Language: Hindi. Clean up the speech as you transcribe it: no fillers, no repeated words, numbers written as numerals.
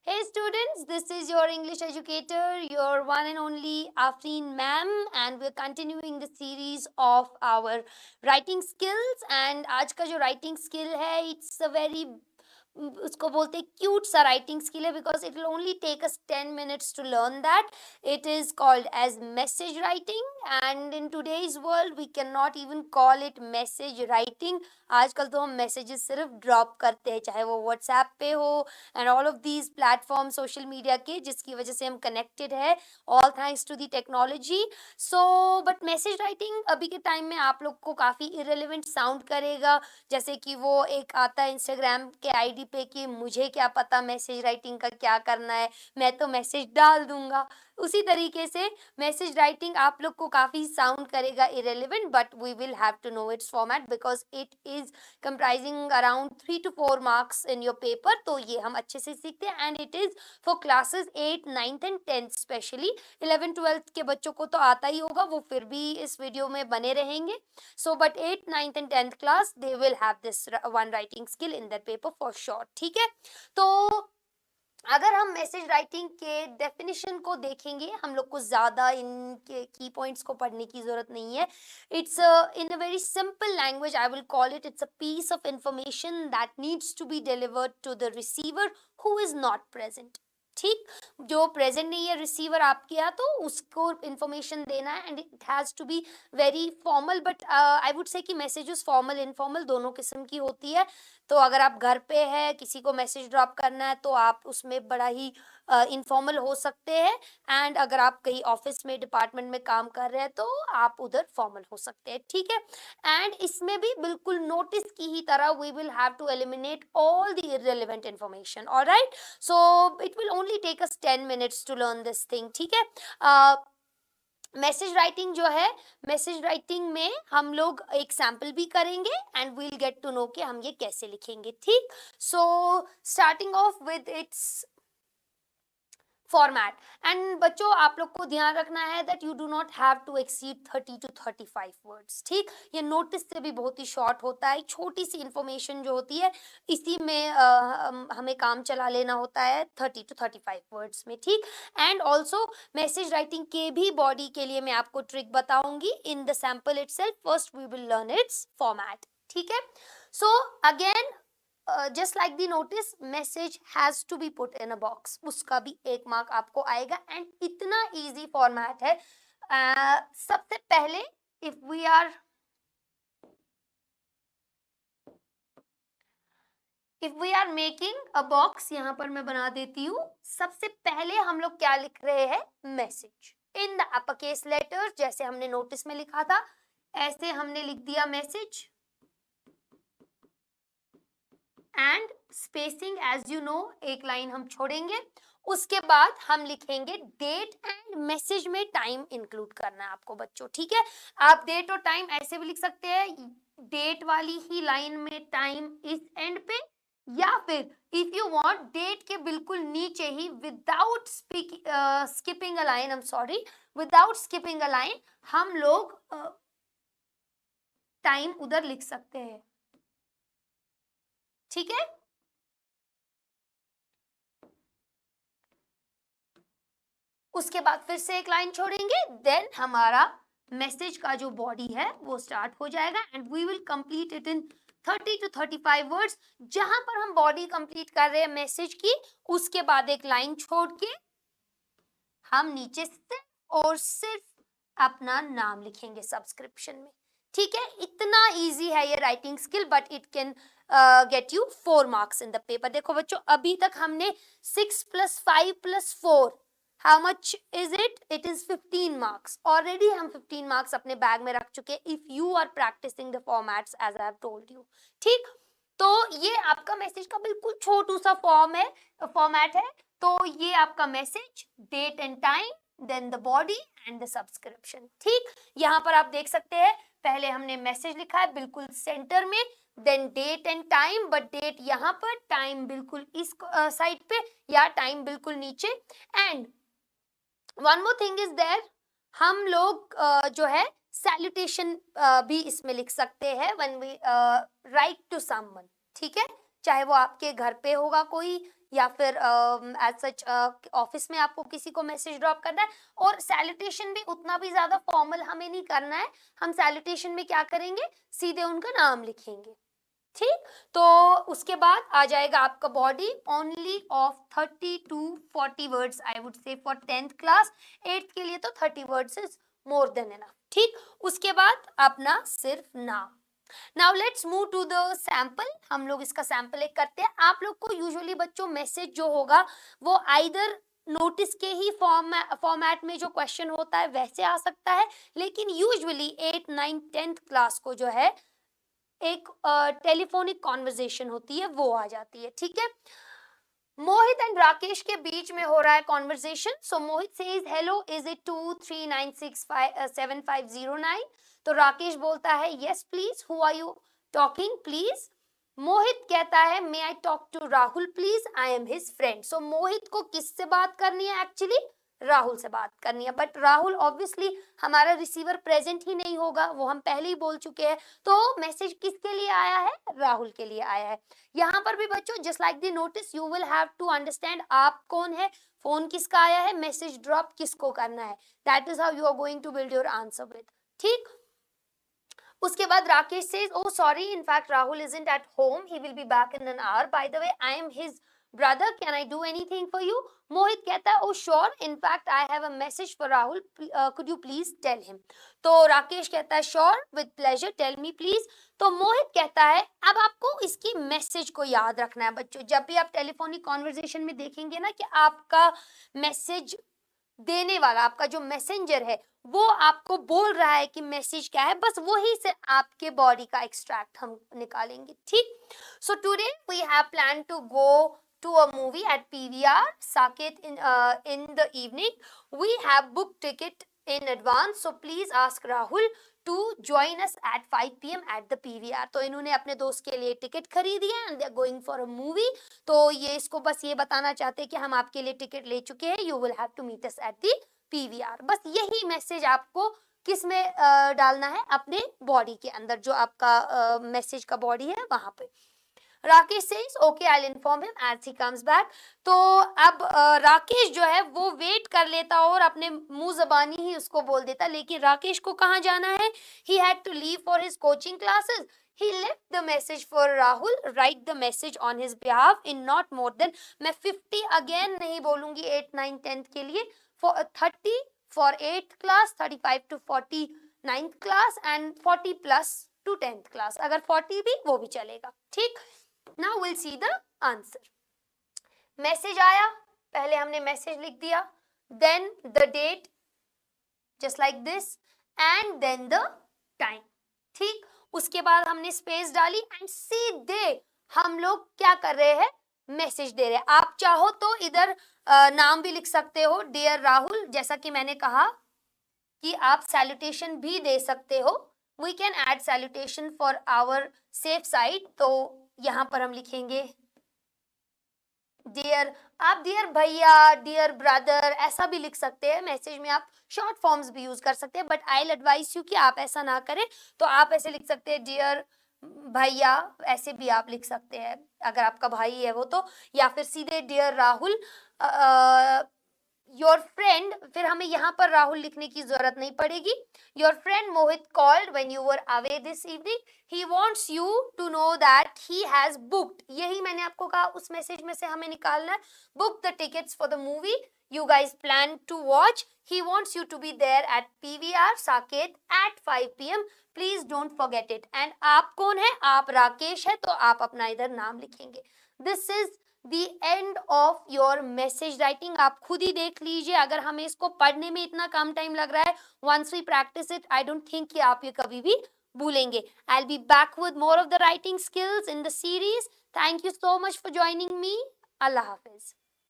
Hey students, this is your English educator, your one and only Afreen ma'am, and we're continuing the series of our writing skills. And आज का जो writing skill है, it's a very उसको बोलते हैं क्यूट सा राइटिंग स्किल है because it will only take us 10 minutes to learn that. It is called as message writing and in today's world we can not even call it message writing. आजकल तो हम मैसेजेस सिर्फ ड्रॉप करते हैं, चाहे वो व्हाट्सएप पे हो and all of these platform social media के, जिसकी वजह से हम कनेक्टेड है, all thanks to the technology. So but message writing अभी के टाइम में आप लोग को काफ़ी इरेलीवेंट साउंड करेगा, जैसे कि वो एक आता है इंस्टाग्राम के आईडी पे कि मुझे क्या पता मैसेज राइटिंग का क्या करना है, मैं तो मैसेज डाल दूंगा. उसी तरीके से मैसेज राइटिंग आप लोग को काफ़ी साउंड करेगा irrelevant, but we will have to know its format because it is comprising around 3 to 4 marks in your paper. तो ये हम अच्छे से सीखते हैं and it is for classes 8, 9th एंड 10th स्पेशली. 11, 12th के बच्चों को तो आता ही होगा, वो फिर भी इस वीडियो में बने रहेंगे. So but 8th, 9th and 10th class they will have this one writing skill in their paper for sure. ठीक है. तो अगर हम मैसेज राइटिंग के डेफिनेशन को देखेंगे, हम लोग को ज़्यादा इनके की पॉइंट्स को पढ़ने की ज़रूरत नहीं है. It's in a very simple language I will call it, it's a piece of information that needs to be delivered to the receiver who is not present. ठीक, जो प्रेजेंट नहीं है रिसीवर आपके यहाँ, तो उसको इन्फॉर्मेशन देना है and it has to be very formal. But I would say कि मैसेजेस फॉर्मल इनफॉर्मल दोनों किस्म की होती है. तो अगर आप घर पे है, किसी को मैसेज ड्रॉप करना है, तो आप उसमें बड़ा ही इनफॉर्मल हो सकते हैं. एंड अगर आप कहीं ऑफिस में डिपार्टमेंट में काम कर रहे हैं तो आप उधर फॉर्मल हो सकते हैं. ठीक है. एंड इसमें भी बिल्कुल नोटिस की ही तरह we will have to eliminate all the irrelevant information. Alright, so it will only take us 10 minutes to learn this thing. ठीक है. मैसेज राइटिंग जो है, मैसेज राइटिंग में हम लोग एक सैम्पल भी करेंगे and we'll get to know कि हम ये कैसे लिखेंगे. ठीक. So starting off with its format. And बच्चों आप लोग को ध्यान रखना है that you do not have to exceed 30 to 35 words. ठीक, ये नोटिस से भी बहुत ही शॉर्ट होता है. छोटी सी इंफॉर्मेशन जो होती है इसी में हमें काम चला लेना होता है 30 to 35 वर्ड्स में. ठीक. एंड ऑल्सो मैसेज राइटिंग के भी बॉडी के लिए मैं आपको ट्रिक बताऊंगी in the sample itself. First we will learn its format. ठीक है. So again just like the notice, message has to be put in a box, उसका भी 1 मार्क आपको आएगा. एंड इतना इजी फॉर्मेट है. सबसे पहले if we are making a box, यहाँ पर मैं बना देती हूँ. सबसे पहले हम लोग क्या लिख रहे हैं, message in the upper case letter. जैसे हमने नोटिस में लिखा था ऐसे हमने लिख दिया message. And spacing as you know, एक लाइन हम छोड़ेंगे. उसके बाद हम लिखेंगे डेट एंड मैसेज में टाइम इंक्लूड करना है आपको बच्चों. ठीक है. आप डेट और टाइम ऐसे भी लिख सकते हैं, डेट वाली ही लाइन में टाइम इस एंड पे, या फिर इफ यू वांट डेट के बिल्कुल नीचे ही without skipping a line, I am sorry, without skipping a line हम लोग टाइम उधर लिख सकते हैं. ठीक है. उसके बाद फिर से एक लाइन छोड़ेंगे, देन हमारा मैसेज का जो बॉडी है वो स्टार्ट हो जाएगा and we will complete it in 30 to 35 words. जहां पर हम बॉडी कंप्लीट कर रहे हैं मैसेज की, उसके बाद एक लाइन छोड़ के हम नीचे सिर्फ और सिर्फ अपना नाम लिखेंगे सब्सक्रिप्शन में. ठीक है. इतना इजी है ये writing skill, but it can get you 4 marks in the paper. देखो बच्चों, अभी तक हमने 6 + 5 + 4, how much is it? It is 15 marks. Already हम 15 marks अपने बैग में रख चुके हैं if you are practicing the formats as I have told you. ठीक. तो ये आपका मैसेज का बिल्कुल छोटू सा फॉर्मेट है. तो ये आपका message, date and time, then the body and the subscription. ठीक. यहाँ पर आप देख सकते हैं पहले हमने मैसेज लिखा है बिल्कुल सेंटर में, then date and time, but date यहाँ पर, टाइम बिल्कुल इस साइड पे, या टाइम बिल्कुल नीचे. And one more thing is there, हम लोग जो है सैल्यूटेशन भी इसमें लिख सकते हैं when we write to someone. ठीक है. चाहे वो आपके घर पे होगा कोई, या फिर एज सच ऑफिस में आपको किसी को मैसेज ड्रॉप करना है। और सैल्यूटेशन भी उतना भी ज्यादा फॉर्मल हमें नहीं करना है, हम सैल्यूटेशन में क्या करेंगे, सीधे उनका नाम लिखेंगे। ठीक, तो उसके बाद आ जाएगा आपका body only of 30 to 40 words I would say for 10th class. 8th के लिए तो 30 words is more than enough. ठीक, उसके बाद अपना सिर्फ नाम। Now let's move to the sample. हम लोग इसका सैंपल एक करते हैं। आप लोग को यूजुअली बच्चों मैसेज जो होगा वो आइदर नोटिस के ही फॉर्मेट में जो क्वेश्चन होता है वैसे आ सकता है, लेकिन यूजुअली 8, 9, 10th क्लास को जो है एक टेलीफोनिक कॉन्वर्जेशन होती है वो आ जाती है। ठीक है, मोहित एंड राकेश के बीच में हो रहा है conversation. So Mohit says hello, is it 23967509? तो राकेश बोलता है yes please, who are you talking please? Mohit कहता है may I talk to Rahul please, I am his friend. So Mohit को किससे बात करनी है, एक्चुअली राहुल से बात करनी है, बट राहुल ऑब्वियसली हमारा रिसीवर प्रेजेंट ही नहीं होगा, वो हम पहले ही बोल चुके हैं। तो मैसेज किसके लिए आया है, राहुल के लिए आया है। यहाँ पर भी बच्चों just like the notice you will have to understand आप कौन है, फोन किसका आया है, मैसेज ड्रॉप किसको करना है। That is how you are going to build your answer with. ठीक, उसके बाद Rakesh says oh sorry, in fact Rahul isn't at home, he will be back in an hour, by the way I am his brother, can I do anything for you? मोहित कहता है oh sure, in fact I have a message for Rahul, could you please tell him? तो राकेश कहता है sure with pleasure, tell me please। तो मोहित कहता है अब आपको इसकी मैसेज को याद रखना है बच्चों। जब भी आप टेलीफोनिक कॉन्वर्जेशन में देखेंगे ना कि आपका मैसेज देने वाला, आपका जो मैसेंजर है वो आपको बोल रहा है कि मैसेज क्या है, बस वही से आपके बॉडी का एक्सट्रैक्ट हम निकालेंगे। ठीक, so today we have plan to go to a movie at PVR Saket in the evening. We have booked ticket in advance, so please ask Rahul to join us at 5 PM at the PVR. तो इन्होंने अपने दोस्त के लिए टिकट खरीदी है and they are going for a movie. तो ये इसको बस ये बताना चाहते हैं कि हम आपके लिए टिकट ले चुके हैं, you will have to meet us at the PVR। बस यही मैसेज आपको किस में डालना है, अपने बॉडी के अंदर, जो आपका मैसेज का बॉडी है वहां पे। Rakesh says okay I will inform him as he comes back. तो अब राकेश जो है वो वेट कर लेता और अपने मुंह जबानी ही उसको बोल देता, लेकिन राकेश को कहाँ जाना है, he had to leave for his coaching classes. He left the message for Rahul, write the message on his behalf in not more than, मैं 50 again नहीं बोलूंगी 8, 9, 10th के लिए, for 30 for 8th class, 35 to 40 9th class and 40 plus to 10th class, अगर 40 भी वो भी चलेगा। ठीक, now we'll see the answer। Message आया, पहले हमने मैसेज लिख दिया, then the date just like this and then the time। ठीक, उसके बाद हमने स्पेस डाली एंड सीधे हम लोग क्या कर रहे हैं, मैसेज दे रहे हैं। आप चाहो तो इधर नाम भी लिख सकते हो, डियर राहुल, जैसा कि मैंने कहा कि आप सैल्यूटेशन भी दे सकते हो। We can add salutation for our safe side. तो यहाँ पर हम लिखेंगे डियर, आप डियर भैया, डियर ब्रदर ऐसा भी लिख सकते हैं। मैसेज में आप शॉर्ट फॉर्म्स भी यूज कर सकते हैं, but I will advice you कि आप ऐसा ना करें। तो आप ऐसे लिख सकते हैं डियर भैया, ऐसे भी आप लिख सकते हैं अगर आपका भाई है वो तो, या फिर सीधे डियर राहुल योर फ्रेंड, फिर हमें यहाँ पर राहुल लिखने की जरूरत नहीं पड़ेगी। Your friend Mohit called when you were away this evening, he wants you to know that he has booked, यही मैंने आपको कहा उस मैसेज में से हमें निकालना है, book the tickets for the movie you guys plan to watch, he wants you to be there at PVR Saket at 5 PM, please don't forget it। and आप कौन है, आप राकेश है, तो आप अपना इधर नाम लिखेंगे। this is the end of your message writing। आप खुद ही देख लीजिए, अगर हमें इसको पढ़ने में इतना कम टाइम लग रहा है, once we practice it I don't think कि आप ये कभी भी भूलेंगे। I'll be back with more of the writing skills in the series। thank you so much for joining me। Allah Hafiz।